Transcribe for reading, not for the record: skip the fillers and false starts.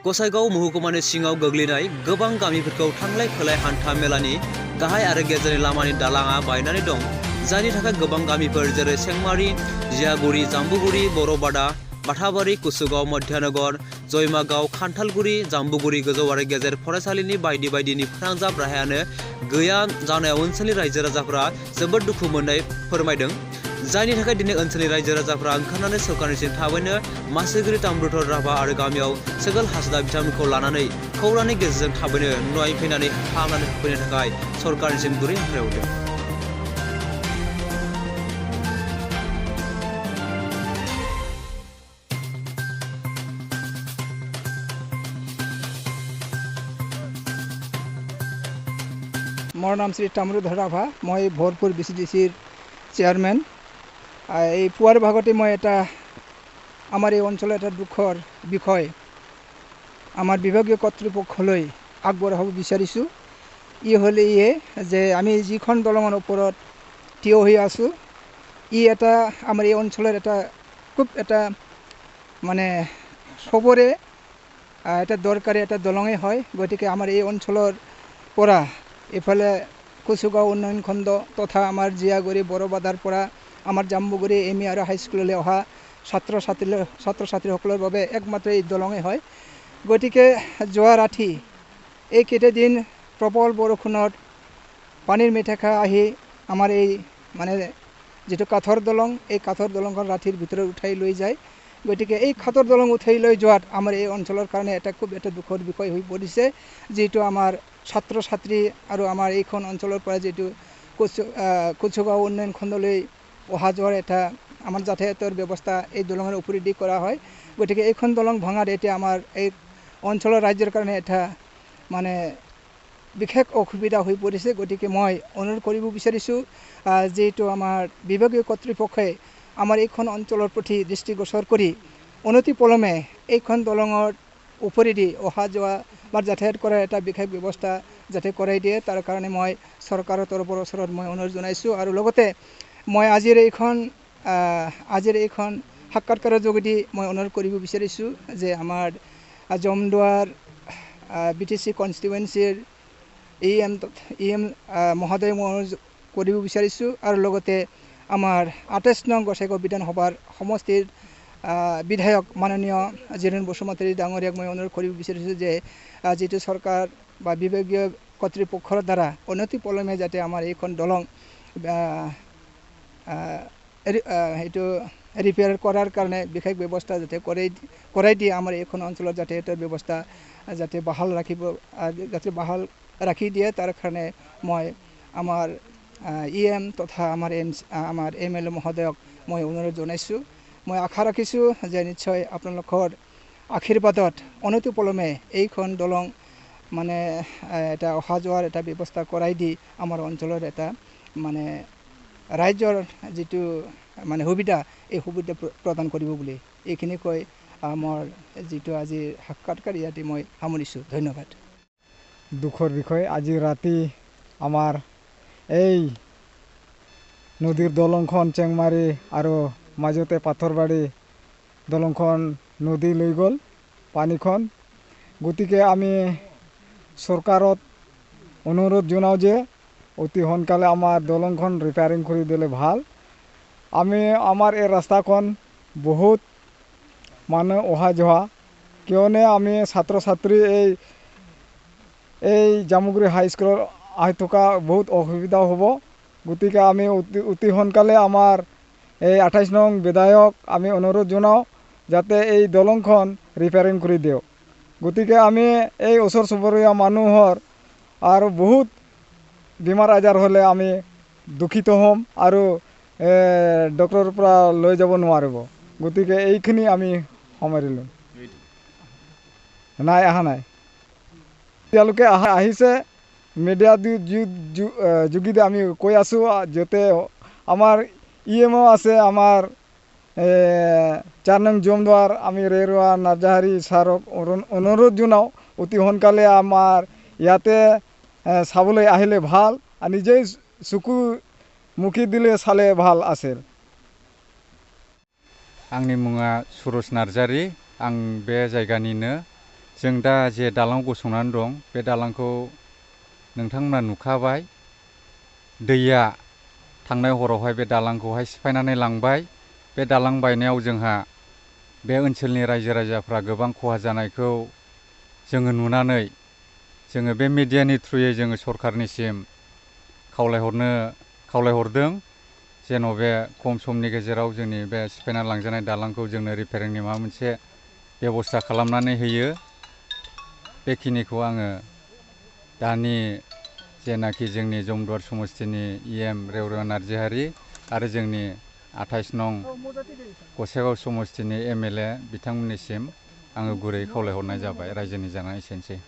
गसाइगाव महकुमानि सिङाव गोग्लैनाय गोबां गामिफोरखौ थांलाय फैलाय हान्था मेलानि गाहाय आरो गेजेरनि लामानि दालाङा बायनानै दं, जायनि थाखाय गोबां गामिफोर जेरै सेंमारि, जियागुरि, जाम्बुगुरि, बरबादा, बाथाबारि, कुसुगाव, मध्यानगर, जयमागाव, खान्थालगुरि, जाम्बुगुरि गोजौ आरो गेजेर फरायसालिनि बायदि बायदिनि फोनांजाब राहायानो गैया जानायाव ओनसोलनि रायजो राजाफोरा जोबोद दुखु मोननाय फोरमायदों। जायनि थाखाय दिनै ओनसोलनि रायजो राजाफोरा ओंखारनानै सरकारनिसिम थाबैनो मासिगिरि तhamrudhar राभा आरो गामियाव स्वkwl hasda बिथांमोनखौ लानानै खौरांनि गेजेरजों थाबैनो नायफैनानै फाहामनानै होफैनो थाखाय सरकारनिसिम गुरै हांख्रायहरदों। मोर नाम श्री thamrudhar rabha, मैं भरपुर BCDCर চেয়ারম্যান। এই পুৱাৰ ভাগতে মই এটা আমাৰ এই অঞ্চলৰ এটা দুখৰ বিষয় আমাৰ বিভাগীয় কৰ্তৃপক্ষলৈ আগবঢ়াব বিচাৰিছোঁ। ই হ'লে যে আমি যিখন দলঙৰ ওপৰত থিয় হৈ আছোঁ, ই এটা আমাৰ এই অঞ্চলৰ এটা খুব এটা মানে সবৰে এটা দৰকাৰী এটা দলঙেই হয়। গতিকে আমাৰ এই অঞ্চলৰ পৰা এফালে কুসুগাঁও উন্নয়ন খণ্ড তথা আমাৰ জিয়াগুৰি বৰবাদাৰ পৰা আমাৰ জাম্বুগুৰি এমি আৰু হাইস্কুললৈ অহা ছাত্ৰ ছাত্ৰীসকলৰ বাবে একমাত্ৰ এই দলঙেই হয়। গতিকে যোৱা ৰাতি এইকেইটাদিন প্ৰবল বৰষুণত পানীৰ মেটেকা আহি আমাৰ এই মানে যিটো কাঠৰ দলং, এই কাঠৰ দলংখন ৰাতিৰ ভিতৰত উঠাই লৈ যায়। গতিকে এই কাঠৰ দলং উঠাই লৈ যোৱাত আমাৰ এই অঞ্চলৰ কাৰণে এটা খুব এটা দুখৰ বিষয় হৈ পৰিছে, যিটো আমাৰ ছাত্ৰ ছাত্ৰী আৰু আমাৰ এইখন অঞ্চলৰ পৰা যিটো কুসুগাঁও উন্নয়ন খণ্ডলৈ অহা যোৱাৰ এটা আমাৰ যাতায়াতৰ ব্যৱস্থা এই দলঙৰ ওপৰেদি কৰা হয়। গতিকে এইখন দলং ভঙাত এতিয়া আমাৰ এই অঞ্চলৰ ৰাজ্যৰ কাৰণে এটা মানে বিশেষ অসুবিধা হৈ পৰিছে। গতিকে মই অনুৰোধ কৰিব বিচাৰিছোঁ, যিটো আমাৰ বিভাগীয় কৰ্তৃপক্ষই আমাৰ এইখন অঞ্চলৰ প্ৰতি দৃষ্টিগোচৰ কৰি অনতিপলমে এইখন দলঙৰ ওপৰেদি অহা যোৱা বা যাতায়াত কৰাৰ এটা বিশেষ ব্যৱস্থা যাতে কৰাই দিয়ে, তাৰ কাৰণে মই চৰকাৰৰ তৰফৰ ওচৰত মই অনুৰোধ জনাইছোঁ। আৰু লগতে মই আজিৰ এইখন সাক্ষাৎকাৰৰ যোগেদি মই অনুৰোধ কৰিব বিচাৰিছোঁ যে আমাৰ জমদুৱাৰ BTC কনষ্টিটুৱেঞ্চিৰ EM মহোদয় মই অনুৰোধ কৰিব বিচাৰিছোঁ। আৰু লগতে আমাৰ 28 নং গসাইগাঁও বিধানসভাৰ সমষ্টিৰ বিধায়ক মাননীয় জিৰেণ বসুমতাৰী ডাঙৰীয়াক মই অনুৰোধ কৰিব বিচাৰিছোঁ যে যিটো চৰকাৰ বা বিভাগীয় কৰ্তৃপক্ষৰ দ্বাৰা অনতিপলমে যাতে আমাৰ এইখন দলং এইটো ৰিপেয়াৰ কৰাৰ কাৰণে বিশেষ ব্যৱস্থা যাতে কৰাই দিয়ে, আমাৰ এইখন অঞ্চলত যাতায়াতৰ ব্যৱস্থা যাতে বাহাল ৰাখি দিয়ে, তাৰ কাৰণে মই আমাৰ EM তথা আমাৰ MLA মহোদয়ক মই অনুৰোধ জনাইছোঁ। মই আশা ৰাখিছোঁ যে নিশ্চয় আপোনালোকৰ আশীৰ্বাদত অনতিপলমে এইখন দলং মানে এটা অহা যোৱাৰ এটা ব্যৱস্থা কৰাই দি আমাৰ অঞ্চলৰ এটা মানে ৰাইজৰ যিটো মানে সুবিধা, এই সুবিধা প্ৰদান কৰিব বুলি এইখিনি কৈ মোৰ যিটো আজিৰ সাক্ষাৎকাৰ ইয়াতে মই সামৰিছোঁ। ধন্যবাদ। দুখৰ বিষয়, আজি ৰাতি আমাৰ এই নদীৰ দলংখন চেংমাৰি আৰু মাজতে পাথৰবাৰী দলংখন নদী লৈ গ'ল পানীখন। গতিকে আমি চৰকাৰত অনুৰোধ জনাওঁ যে অতি সোনকালে আমাৰ দলংখন ৰিপেয়াৰিং কৰি দিলে ভাল। আমাৰ এই ৰাস্তাখন বহুত মানুহ অহা যোৱা, কিয়নো আমি ছাত্ৰ ছাত্ৰী এই জামুগুৰি হাইস্কুলত আহি থকা বহুত অসুবিধা হ'ব। গতিকে আমি অতি সোনকালে আমাৰ এই 28 নং বিধায়ক আমি অনুৰোধ জনাওঁ যাতে এই দলংখন ৰিপেয়াৰিং কৰি দিয়ক। গতিকে আমি এই ওচৰ চুবুৰীয়া মানুহৰ আৰু বহুত বেমাৰ আজাৰ হ'লে আমি দুখিত হ'ম আৰু ডক্টৰৰ পৰা লৈ যাব নোৱাৰিব। গতিকে এইখিনি আমি সামৰিলোঁ। নাই অহা নাই, তেওঁলোকে আহিছে মিডিয়া যোগেদি আমি কৈ আছোঁ যাতে আমাৰ EMO আছে, আমাৰ 4 নং জমদুৱাৰ আমি ৰেৰুৱা নাৰ্জাহাৰী ছাৰক অনুৰোধ জনাওঁ অতি সোনকালে আমাৰ ইয়াতে চাবলৈ আহিলে ভাল, আর নিজেই চকু মুখি দিলে চালে ভাল আছিল। आंनि मुङा सुरज नार्जारी, आं बे जायगानिनो जों दा जे दालां गसंनानै दं बे दालांखौ नोंथांमोना नुखाबाय दैया थांनाय हरावहाय बे दालांखौहाय सिफायनानै लांबाय बे दालां बायनायाव जोंहा बे ओनसोलनि रायजो राजाफ्रा गोबां खहा जानायखौ जोङो नुनानै जोङो बे मिडियानि थ्रुयै जोङो सरखारनिसिम खावलायहरदों जेन' बे खम समनि गेजेराव जोंनि बे सिफायना लांजानाय दालांखौ जोंनो रिपेयारिंनि माबा मोनसे बेबस्था खालामनानै होयो बेखिनिखौ आङो दानि जेनाखि जोंनि जमदुवार समस्तिनि EM रेवरेव नार्जारि आरो जोंनि 28 नं गसाइगाव समस्तिनि MLA बिथांमोननिसिम आङो गुरै खावलायहरनाय जाबाय रायजोनि जाना एसेनोसै।